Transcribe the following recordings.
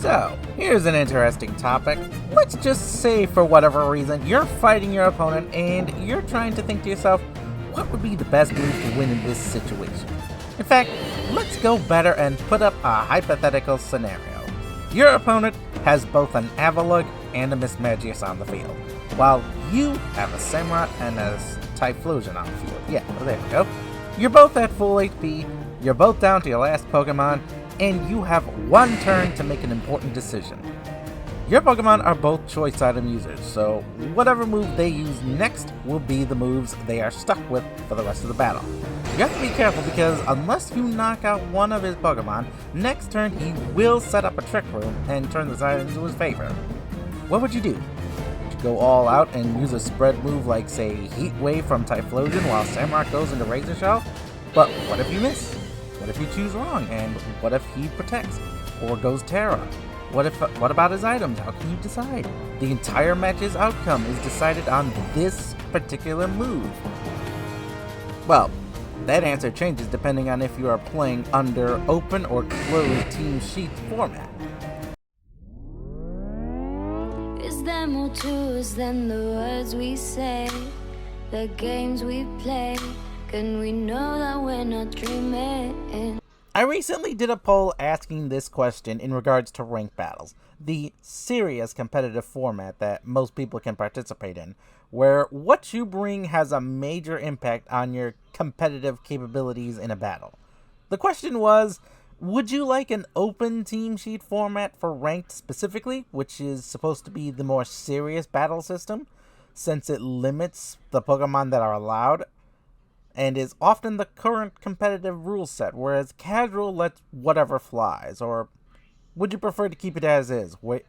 So, here's an interesting topic. Let's just say for whatever reason, you're fighting your opponent and you're trying to think to yourself, what would be the best move to win in this situation? In fact, let's go better and put up a hypothetical scenario. Your opponent has both an Avalugg and a Mismagius on the field, while you have a Samurott and a Typhlosion on the field. Yeah, well, there we go. You're both at full HP, you're both down to your last Pokemon, and you have one turn to make an important decision. Your Pokemon are both choice item users, so whatever move they use next will be the moves they are stuck with for the rest of the battle. You have to be careful because unless you knock out one of his Pokemon, next turn he will set up a Trick Room and turn this item into his favor. What would you do? Would you go all out and use a spread move like, say, Heat Wave from Typhlosion while Samurott goes into Razor Shell? But what if you miss? What if you choose wrong? And what if he protects? Or goes Tera? What about his items? How can you decide? The entire match's outcome is decided on this particular move. Well, that answer changes depending on if you are playing under open or closed team sheet format. Is there more to us than the words we say, the games we play? Can we know that we're not dreaming? I recently did a poll asking this question in regards to ranked battles, the serious competitive format that most people can participate in, where what you bring has a major impact on your competitive capabilities in a battle. The question was, would you like an open team sheet format for ranked specifically, which is supposed to be the more serious battle system, since it limits the Pokemon that are allowed, and is often the current competitive rule set, whereas casual lets whatever flies? Or would you prefer to keep it as is? What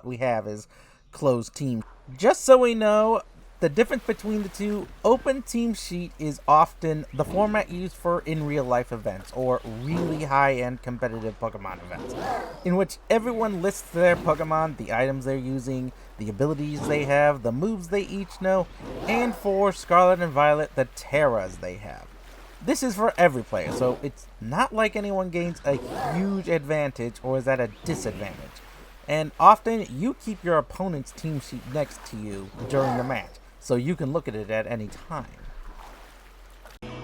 we have is closed team. Just so we know, the difference between the two, open team sheet is often the format used for in real life events, or really high-end competitive Pokemon events, in which everyone lists their Pokemon, the items they're using, the abilities they have, the moves they each know, and for Scarlet and Violet, the Teras they have. This is for every player, so it's not like anyone gains a huge advantage or is at a disadvantage. And often, you keep your opponent's team sheet next to you during the match, so you can look at it at any time.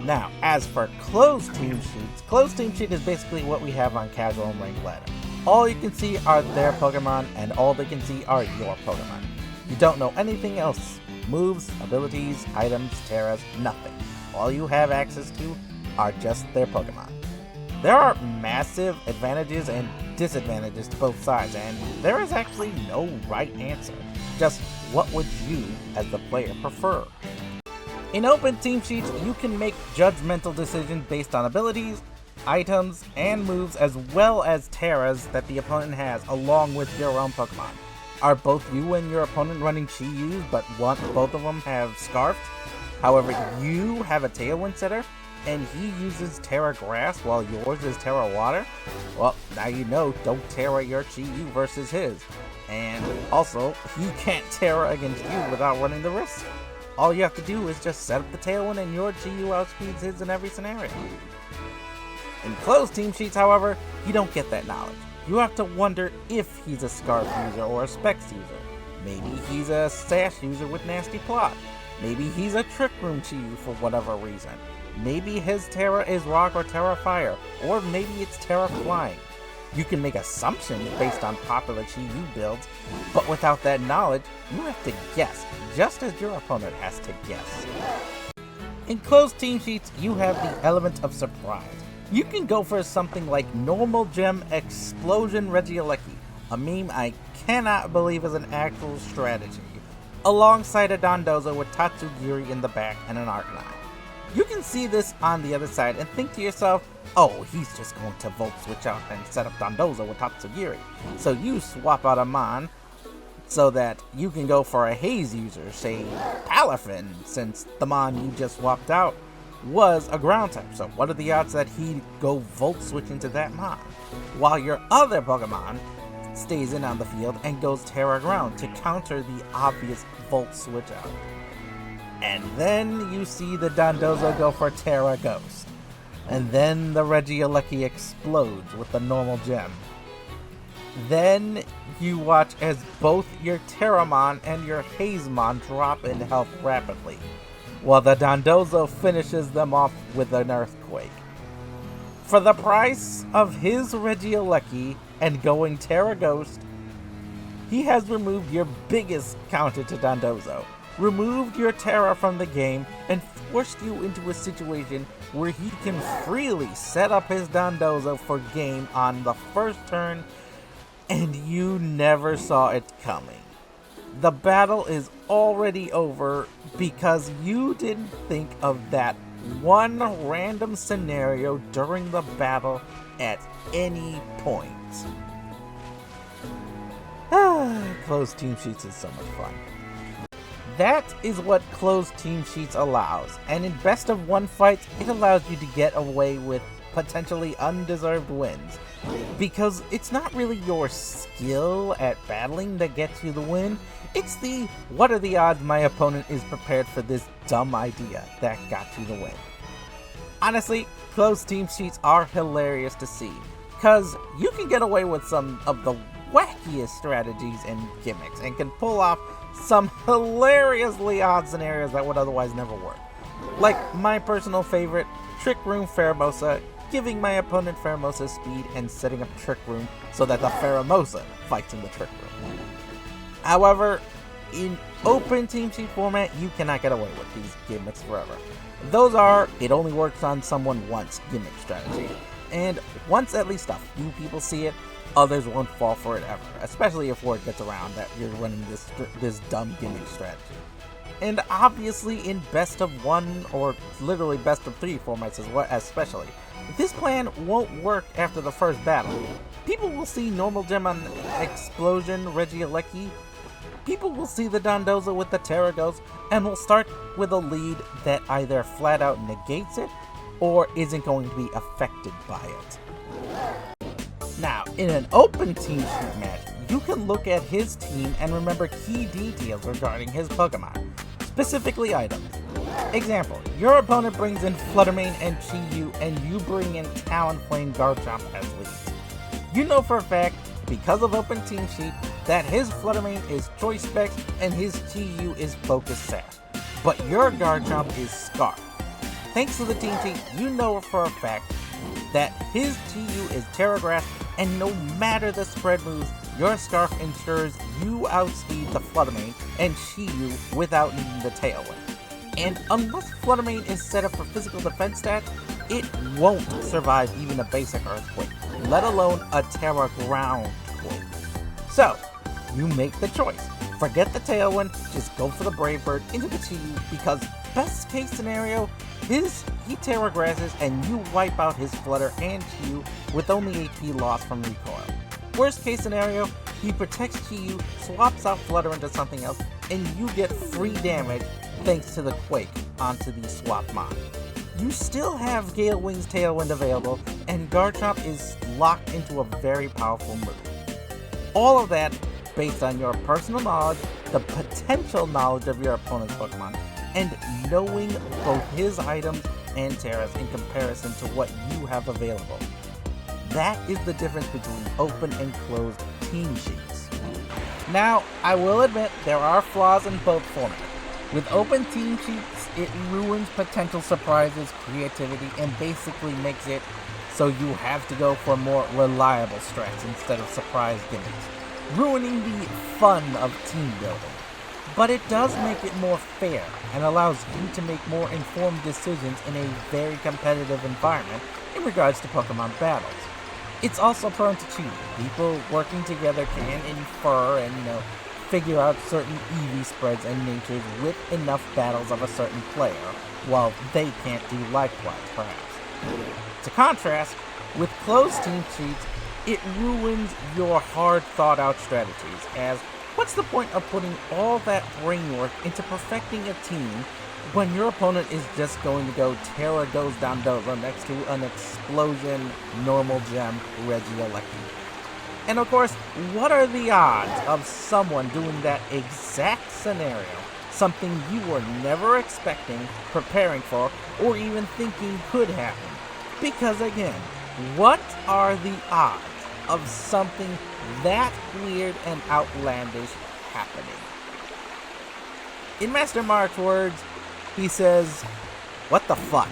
Now, as for closed team sheets, closed team sheet is basically what we have on casual and ranked ladder. All you can see are their Pokemon, and all they can see are your Pokemon. You don't know anything else. Moves, abilities, items, Teras, nothing. All you have access to are just their Pokemon. There are massive advantages and disadvantages to both sides, and there is actually no right answer. Just what would you, as the player, prefer? In open team sheets, you can make judgmental decisions based on abilities, items, and moves, as well as Teras that the opponent has, along with your own Pokemon. Are both you and your opponent running Chi-Yus, but both of them have Scarfed? However, you have a Tailwind setter, and he uses Tera Grass while yours is Tera Water? Well, now you know, don't Tera your Chi-Yu versus his. And also, he can't Tera against you without running the risk. All you have to do is just set up the Tailwind and your Chi-Yu outspeeds his in every scenario. In closed team sheets, however, you don't get that knowledge. You have to wonder if he's a Scarf user or a Specs user. Maybe he's a Sash user with Nasty Plot. Maybe he's a Trick Room Chi-Yu for whatever reason. Maybe his Tera is Rock or Tera Fire, or maybe it's Tera Flying. You can make assumptions based on popular Chi-Yu builds, but without that knowledge, you have to guess, just as your opponent has to guess. In closed team sheets, you have the element of surprise. You can go for something like Normal Gem Explosion Regieleki, a meme I cannot believe is an actual strategy, alongside a Dondozo with Tatsugiri in the back and an Arcanine. You can see this on the other side and think to yourself, oh, he's just going to Volt Switch out and set up Dondozo with Tatsugiri. So you swap out a Mon so that you can go for a Haze user, say Palafin, since the Mon you just swapped out was a ground type. So what are the odds that he'd go Volt Switch into that Mon? While your other Pokemon stays in on the field and goes Tera Ground to counter the obvious Volt Switch out. And then you see the Dondozo go for Tera Ghost. And then the Regieleki explodes with the normal gem. Then you watch as both your Terramon and your Hazemon drop in health rapidly, while the Dondozo finishes them off with an Earthquake. For the price of his Regieleki and going Terra Ghost, he has removed your biggest counter to Dondozo, removed your Terra from the game, and forced you into a situation where he can freely set up his Dondozo for game on the first turn, and you never saw it coming. The battle is already over because you didn't think of that one random scenario during the battle at any point. Closed team sheets is so much fun. That is what closed team sheets allows, and in best of one fights, it allows you to get away with potentially undeserved wins, because it's not really your skill at battling that gets you the win, it's the what are the odds my opponent is prepared for this dumb idea that got you the win. Honestly, closed team sheets are hilarious to see, because you can get away with some of the wackiest strategies and gimmicks, and can pull off some hilariously odd scenarios that would otherwise never work. Like my personal favorite, Trick Room Pheromosa, giving my opponent Pheromosa speed and setting up Trick Room so that the Pheromosa fights in the Trick Room. However, in open team sheet format, you cannot get away with these gimmicks forever. Those are, it only works on someone once gimmick strategy, and once at least a few people see it, others won't fall for it ever, especially if word gets around that you're running this dumb gimmick strategy. And obviously in best of one or literally best of three formats especially, this plan won't work after the first battle. People will see normal gem on Explosion Regieleki, people will see the Dondozo with the Terra Ghost, and will start with a lead that either flat out negates it or isn't going to be affected by it. Now, in an open team sheet match, you can look at his team and remember key details regarding his Pokemon, specifically items. Example, your opponent brings in Fluttermane and Chi-Yu, and you bring in Talonflame Garchomp as leads. You know for a fact, because of open team sheet, that his Fluttermane is Choice Specs and his Chi-Yu is Focus Sash, but your Garchomp is Scarf. Thanks to the team sheet, you know for a fact that his Chi-Yu is Terra Grass, and no matter the spread moves, your Scarf ensures you outspeed the Fluttermane and Chi-Yu without needing the Tailwind. And unless Fluttermane is set up for physical defense stats, it won't survive even a basic Earthquake, let alone a Terra Ground Quake. So, you make the choice. Forget the Tailwind, just go for the Brave Bird into the Chi-Yu, because best case scenario, he Terra Grasses and you wipe out his Flutter and Chi-Yu with only HP loss from recoil. Worst case scenario, he protects Chi-Yu, swaps out Flutter into something else, and you get free damage thanks to the Quake onto the swap mod. You still have Gale Wing's Tailwind available, and Garchomp is locked into a very powerful move. All of that based on your personal knowledge, the potential knowledge of your opponent's Pokemon, and knowing both his items and Terras in comparison to what you have available. That is the difference between open and closed team sheets. Now, I will admit there are flaws in both formats. With open team sheets, it ruins potential surprises, creativity, and basically makes it so you have to go for more reliable strats instead of surprise gimmicks, ruining the fun of team building. But it does make it more fair and allows you to make more informed decisions in a very competitive environment in regards to Pokemon battles. It's also prone to cheating. People working together can infer and, figure out certain EV spreads and natures with enough battles of a certain player, while they can't do likewise, perhaps. To contrast, with closed team sheets, it ruins your hard thought out strategies, as what's the point of putting all that brain work into perfecting a team when your opponent is just going to go Terra goes Dondozo next to an Explosion normal gem Regieleki? And of course, what are the odds of someone doing that exact scenario, something you were never expecting, preparing for, or even thinking could happen? Because again, what are the odds of something that weird and outlandish happening. In Master Mark's words, he says, "What the fuck?"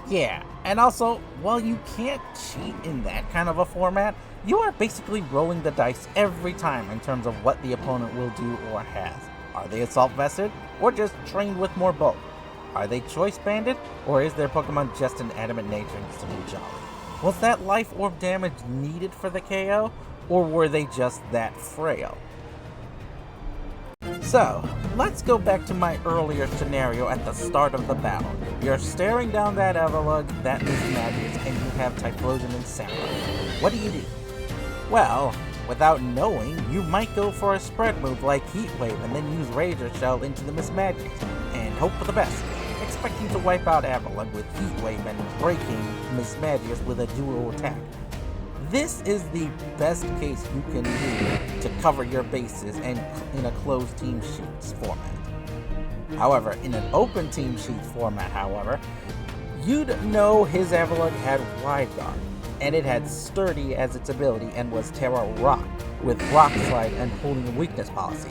Yeah, and also, while you can't cheat in that kind of a format, you are basically rolling the dice every time in terms of what the opponent will do or has. Are they assault vested, or just trained with more bulk? Are they choice banded, or is their Pokemon just an adamant nature and to be jolly? Was that life orb damage needed for the KO, or were they just that frail? So, let's go back to my earlier scenario at the start of the battle. You're staring down that Everlug, that Mismagius, and you have Typhlosion and Samurai. What do you do? Well, without knowing, you might go for a spread move like Heat Wave and then use Razor Shell into the Mismagius, and hope for the best, expecting to wipe out Everlug with Heat Wave and breaking Mismagius with a dual attack. This is the best case you can do to cover your bases and in a closed team sheets format. However, in an open team sheets format, you'd know his Everlug had Wide Guard, and it had Sturdy as its ability and was Tera Rock, with Rock Slide and Holding Weakness policy.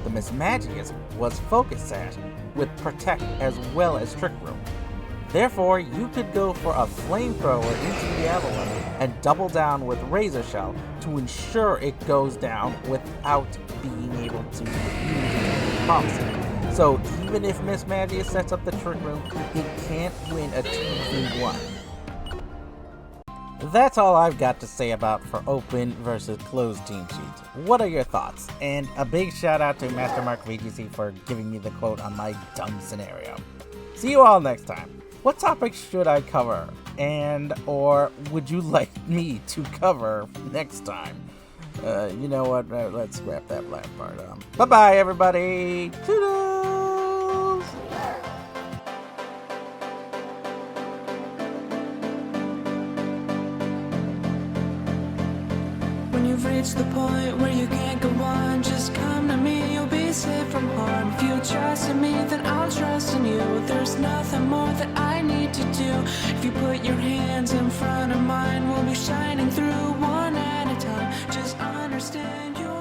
The Mismagius was Focus Sash, with Protect as well as Trick Room. Therefore, you could go for a Flamethrower into the Everlug and double down with Razor Shell to ensure it goes down without being able to use its policy. So even if Mismagius sets up the Trick Room, it can't win a 2v1. That's all I've got to say about for open versus closed team sheets. What are your thoughts? And a big shout out to Master Mark VGC for giving me the quote on my dumb scenario. See you all next time. What topics should I cover? And or would you like me to cover next time? You know what? Let's wrap that last part up. Bye-bye, everybody. Toodles! When you've reached the point where you can't go on, just come to me, you'll be safe from harm. If you trust in me, then I'll trust in you. There's nothing more that I need to do. If you put your hands in front of mine, we'll be shining through one at a time. Just understand you're